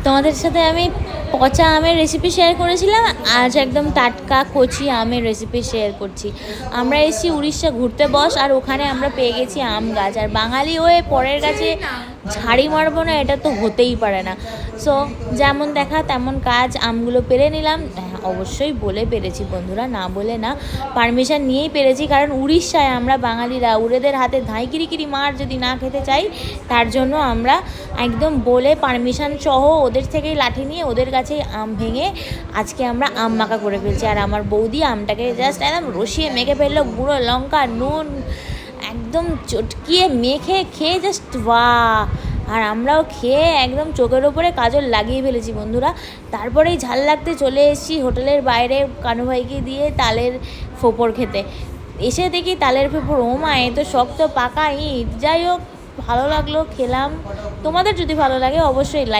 তোমাদের সাথে আমি পচা আমের রেসিপি শেয়ার করেছিলাম, আজ একদম টাটকা কচি আমের রেসিপি শেয়ার করছি। আমরা এসেছি উড়িষ্যা ঘুরতে বস, আর ওখানে আমরা পেয়ে গেছি আম গাছ, আর বাঙালি হয়ে পরের গাছে ঝাড়ি মারবো না, এটা তো হতেই পারে না। সো যেমন দেখা তেমন কাজ, আমগুলো পেরে নিলাম। অবশ্যই বলে পেরেছি বন্ধুরা, না বলে না, পারমিশন নিয়েই পেরেছি, কারণ উড়িষ্যায় আমরা বাঙালিরা উড়েদের হাতে ধাই কিরিকিরি মার যদি না খেতে চাই, তার জন্য আমরা একদম বলে পারমিশন সহ ওদের থেকেই লাঠি নিয়ে ওদের কাছেই আম ভেঙে আজকে আমরা আম মাখা করে ফেলছি। আর আমার বৌদি আমটাকে জাস্ট একদম রসিয়ে মেখে ফেললো, গুঁড়ো লঙ্কা নুন একদম চটকিয়ে মেখে খেয়ে জাস্ট বাহ। আর আমরাও খেয়ে একদম চোখের ওপরে কাজল লাগিয়ে ফেলেছি বন্ধুরা। তারপরেই ঝাল লাগতে চলে এসেছি হোটেলের বাইরে কানু ভাইকে দিয়ে তালের ফোঁপর খেতে। এসে দেখি তালের ফোঁপর, ও মা এ তো শক্ত পাকা ইট। যাই হোক, ভালো লাগলো, খেলাম। তোমাদের যদি ভালো লাগে অবশ্যই লাইক